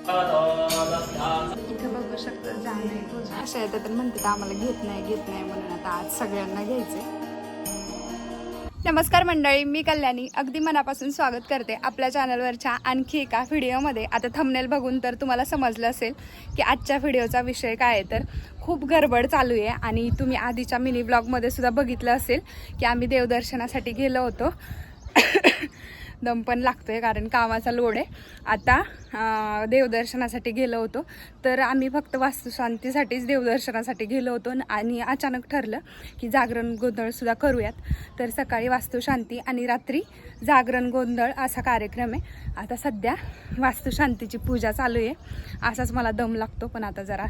इथं बघू शकता जाणे अशा येतात तर म्हणतात आम्हाला घेत नाही म्हणून आता आज सगळ्यांना घ्यायचंय. नमस्कार मंडळी, मी कल्याणी अगदी मनापासून स्वागत करते आपल्या चॅनलवरच्या आणखी एका व्हिडिओमध्ये. आता थंबनेल बघून तर तुम्हाला समजलं असेल की आजच्या व्हिडिओचा विषय काय आहे. तर खूप गडबड चालू आहे आणि तुम्ही आधीच्या मिनी ब्लॉगमध्ये सुद्धा बघितलं असेल की आम्ही देवदर्शनासाठी गेलो होतो. दम पण लागतोय कारण कामाचा लोड आहे. आता देवदर्शनासाठी गेलो होतो तर आम्ही फक्त वास्तुशांतीसाठीच देवदर्शनासाठी गेलो होतो आणि अचानक ठरलं की जागरण गोंधळसुद्धा करूयात. तर सकाळी वास्तुशांती आणि रात्री जागरण गोंधळ असा कार्यक्रम आहे. आता सध्या वास्तुशांतीची पूजा चालू आहे. असाच मला दम लागतो, पण आता जरा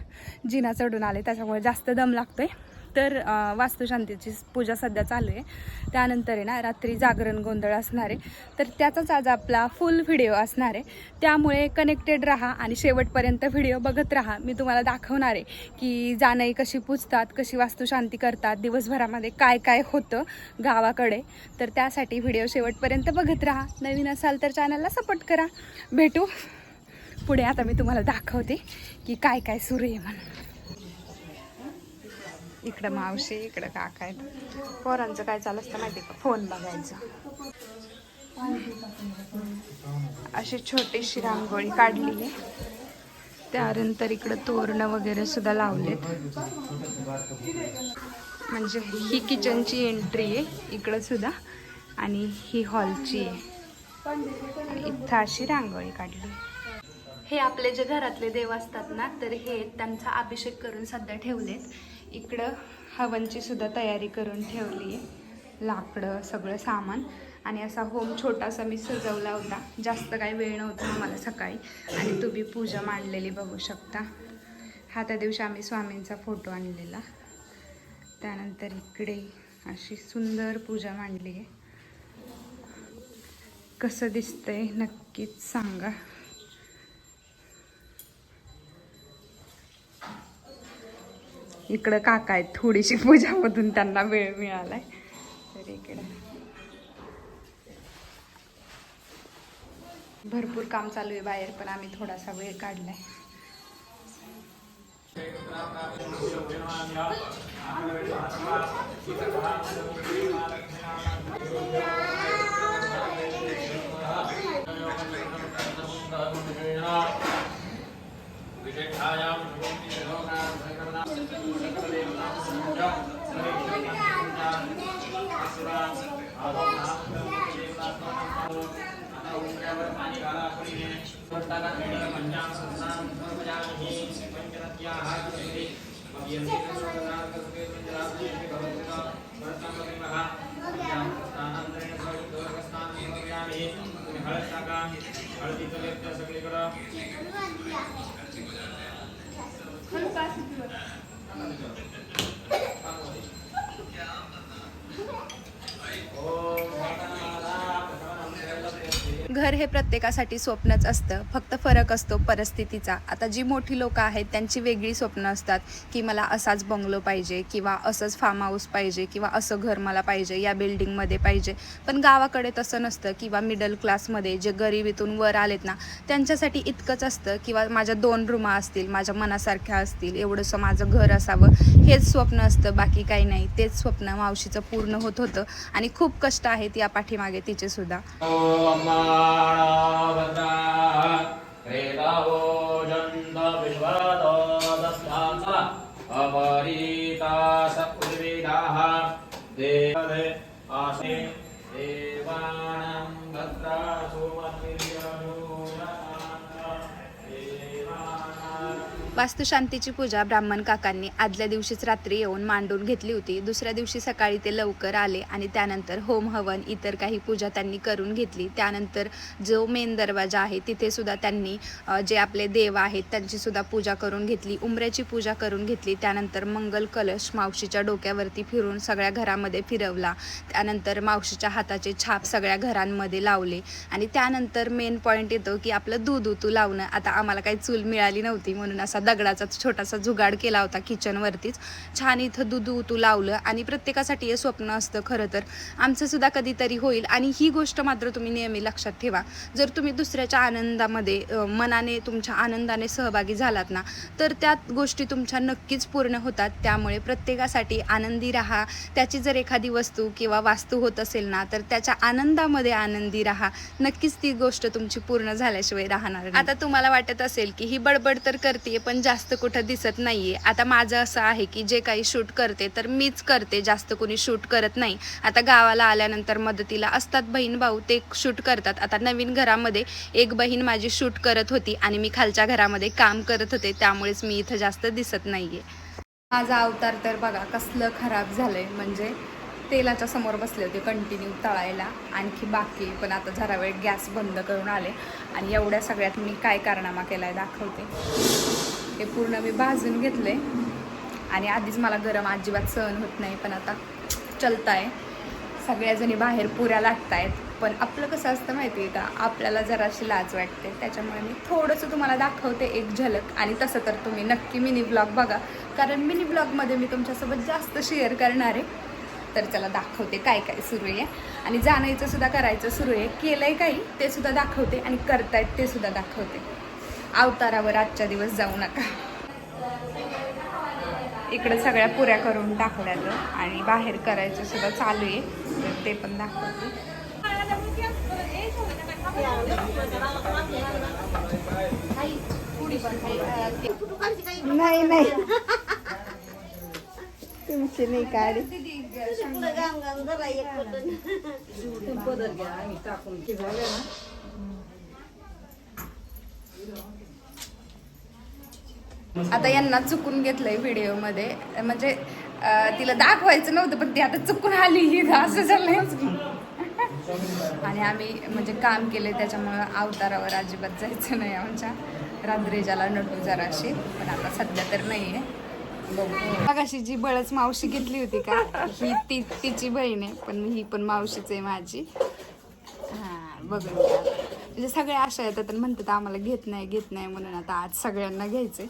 जिना चढून आले त्याच्यामुळे जास्त दम लागतोय. तर वास्तुशांतीची पूजा सध्या चालू आहे. त्यानंतर आहे ना रात्री जागरण गोंधळ असणार आहे. तर त्याचाच आज आपला फुल व्हिडिओ असणार आहे. त्यामुळे कनेक्टेड राहा आणि शेवटपर्यंत व्हिडिओ बघत राहा. मी तुम्हाला दाखवणार आहे की जानई कशी पूजतात, कशी वास्तुशांती करतात, दिवसभरामध्ये काय काय होतं गावाकडे. तर त्यासाठी व्हिडिओ शेवटपर्यंत बघत राहा. नवीन असाल तर चॅनलला सपोर्ट करा. भेटू पुढे. आता मी तुम्हाला दाखवते की काय काय सुरू आहे म्हणून. इकडं मावशी, इकडं काका आहेत. पोरांचं काय चालू असतं माहिती का, फोन बघायचं. अशी छोटीशी रांगोळी काढली आहे. त्यानंतर इकडं तोरणं वगैरे सुद्धा लावलेत. म्हणजे ही किचनची एंट्री आहे इकडं सुद्धा आणि ही हॉलची आहे. इथं अशी रांगोळी काढली. हे आपले जे घरातले देव असतात ना, तर हे त्यांचा अभिषेक करून सध्या ठेवलेत. इकडं हवनची सुद्धा तयारी करून ठेवली आहे. लाकडं सगळं सामान आणि असा होम छोटासा मी सजवला होता. जास्त काही वेळ नव्हता आम्हाला सकाळी आणि तुम्ही पूजा मांडलेली बघू शकता. हा त्या दिवशी आम्ही स्वामींचा फोटो आणलेला. त्यानंतर इकडे अशी सुंदर पूजा मांडली आहे. कसं दिसतंय नक्कीच सांगा. इकडं काका आहेत, थोडीशी पूजामधून त्यांना वेळ मिळालाय. तर इकडे भरपूर काम चालू आहे बाहेर, पण आम्ही थोडासा वेळ काढलाय. घर हे प्रत्येकासाठी स्वप्नच असतं, फक्त फरक असतो परिस्थितीचा. आता जी मोठी लोकं आहेत त्यांची वेगळी स्वप्न असतात की मला असाच बंगलो पाहिजे किंवा असंच फार्म हाऊस पाहिजे किंवा असं घर मला पाहिजे, या बिल्डिंगमध्ये पाहिजे. पण गावाकडे तसं नसतं. किंवा मिडल क्लासमध्ये जे गरिबीतून वर आलेत ना, त्यांच्यासाठी इतकंच असतं किंवा माझ्या 2 रूमा असतील, माझ्या मनासारख्या असतील, एवढंसं माझं घर असावं, हेच स्वप्न असतं, बाकी काही नाही. तेच स्वप्न मावशीचं पूर्ण होत होतं आणि खूप कष्ट आहेत या पाठीमागे तिचे सुद्धा. वास्तुशांतीची पूजा ब्राह्मण काकांनी आदल्या दिवशीच रात्री येऊन मांडून घेतली होती. दुसऱ्या दिवशी सकाळी ते लवकर आले आणि त्यानंतर होम हवन इतर काही पूजा त्यांनी करून घेतली. त्यानंतर जो मेन दरवाजा आहे तिथे सुद्धा त्यांनी जे आपले देव आहेत त्यांची सुद्धा पूजा करून घेतली. उंबऱ्याची पूजा करून घेतली. त्यानंतर मंगल कलश मावशीच्या डोक्यावरती फिरून सगळ्या घरामध्ये फिरवला. त्यानंतर मावशीच्या हाताचे छाप सगळ्या घरांमध्ये लावले आणि त्यानंतर मेन पॉईंट येतो की आपलं दूध उतू लावणं. आता आम्हाला काही चूल मिळाली नव्हती म्हणून असा दगडाचा छोटासा जुगाड केला होता किचनवरतीच. छान इथं दूध उतू लावलं आणि प्रत्येकासाठी हे स्वप्न असतं खरं तर. आमचं सुद्धा कधीतरी होईल. आणि ही गोष्ट मात्र तुम्ही नेहमी लक्षात ठेवा, जर तुम्ही दुसऱ्याच्या आनंदामध्ये मनाने तुमच्या आनंदाने सहभागी झालात ना, तर त्या गोष्टी तुमच्या नक्कीच पूर्ण होतात. त्यामुळे प्रत्येकासाठी आनंदी राहा. त्याची जर एखादी वस्तू किंवा वास्तू होत असेल ना, तर त्याच्या आनंदामध्ये आनंदी राहा. नक्कीच ती गोष्ट तुमची पूर्ण झाल्याशिवाय राहणार नाही. आता तुम्हाला वाटत असेल की ही बडबड तर करते पण जास्त कुठं दिसत नाहीये. आता माझं असं आहे की जे काही शूट करते तर मीच करते, जास्त कोणी शूट करत नाही. आता गावाला आल्यानंतर मदतीला असतात बहीण भाऊ, ते शूट करतात. आता नवीन घरामध्ये एक बहीण माझी शूट करत होती आणि मी खालच्या घरामध्ये काम करत होते, त्यामुळेच मी इथं जास्त दिसत नाहीये. माझा अवतार तर बघा कसलं खराब झालंय. म्हणजे तेलाच्या समोर बसले होते कंटिन्यू तळायला, आणखी बाकी पण आता जरा वेळ गॅस बंद करून आले. आणि एवढ्या सगळ्यात मी काय कारनामा केलाय दाखवते. हे पूर्ण मी भाजून घेतले आणि आधीच मला गरम अजिबात सहन होत नाही, पण आता चलताय. सगळ्याजणी बाहेर पुऱ्या लाटतायत, पण आपलं कसं असतं माहिती आहे का, आपल्याला जराशी लाज वाटते. त्याच्यामुळे मी थोडंसं तुम्हाला दाखवते एक झलक. आणि तसं तर तुम्ही नक्की मिनी ब्लॉग बघा, कारण मिनी ब्लॉगमध्ये मी तुमच्यासोबत जास्त शेअर करणार आहे. तर चला दाखवते काय काय सुरू आहे. आणि जाण्याचं सुद्धा करायचं सुरू आहे. केलंय काही ते सुद्धा दाखवते आणि करतायत ते सुद्धा दाखवते. अवतारावर आजच्या दिवस जाऊ नका. इकडे सगळ्या पुऱ्या करून टाकल्यात आणि बाहेर करायचं सुद्धा चालू आहे, तर ते पण दाखवते. नाही नाही तुमची नाही काढी. आता यांना चुकून घेतलंय व्हिडिओमध्ये, म्हणजे तिला दाखवायचं नव्हतं पण ती आता चुकून आली असं झालंय. आणि आम्ही म्हणजे काम केले त्याच्यामुळं अवतारावर अजिबात जायचं नाही. आमच्या रात्रीच्याला नटू जराशी, पण आता सध्या तर नाही आहे. मगाशी जी बळच मावशी घेतली होती का, ही तिची बहीण आहे, पण ही पण मावशीच आहे माझी. हां बघून म्हणजे सगळ्या अशा येतात आणि म्हणतात आम्हाला घेत नाही म्हणून आता आज सगळ्यांना घ्यायचंय.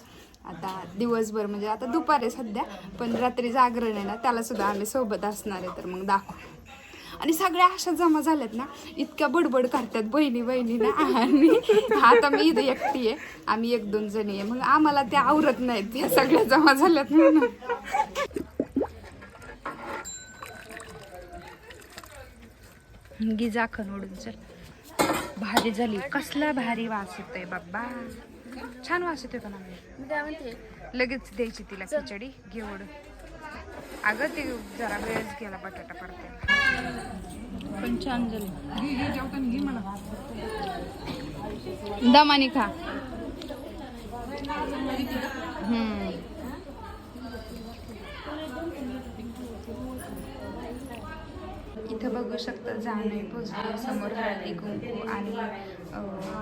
आता दिवसभर म्हणजे आता दुपारी सध्या, पण रात्री जागरण आहे ना, त्याला सुद्धा आम्ही सोबत असणार आहे, तर मग दाखवू. आणि सगळ्या अशा जमा झाल्यात ना, इतक्या बडबड करतात बहिणी ना. आणि आता मी इथं एकटी आहे, आम्ही 1-2 जणी आहे, मग आम्हाला त्या आवरत नाहीत, त्या सगळ्या जमा झाल्यात म्हणून. गिजा खनोडून चल. भारी झाली, कसला भारी वास येतोय बाबा, छान वास येतोय. पण आम्ही लगेच द्यायची तिला खिचडी घेऊन. अगं ते जरा वेळच गेला, बटाटा पडते पण छान झाली. दमानी खा. इथं बघू शकता जाणे पोचले. समोर हळदी कुंकू आणि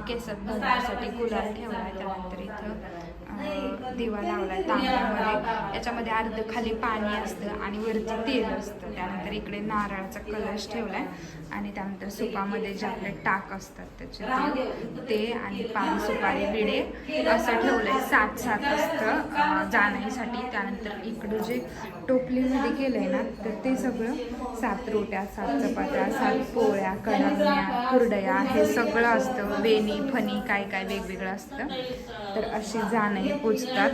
केसात भरण्यासाठी गुलाल ठेवलाय. त्यानंतर इथं दिवा लावलाय तांब्यामध्ये, याच्यामध्ये अर्ध खाली पाणी असतं आणि वरती तेल असतं. त्यानंतर इकडे नारळाचा कलश ठेवलाय आणि त्यानंतर सुपामध्ये जे आपले टाक असतात त्याचे ते आणि पान सुपारी विडे असं ठेवलंय. 7 असतं जाण्यासाठी. त्यानंतर इकडं जे टोपलीमध्ये केलंय ना, तर ते सगळं 7 रोट्या, 7 चपात्या, 7 पोळ्या, कडाकण्या, कुरडया हे सगळं असतं. वेणी फणी काय काय वेगवेगळं असतं. तर अशी जाणे पोचतात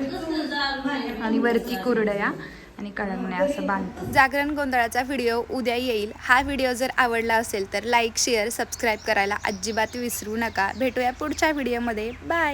आणि वरती कुरडया आणि कडाकण्या असं बांधतात. जागरण गोंधळाचा व्हिडिओ उद्या येईल. हा व्हिडिओ जर आवडला असेल तर लाईक शेअर सबस्क्राईब करायला अजिबात विसरू नका. भेटूया पुढच्या व्हिडिओमध्ये. बाय.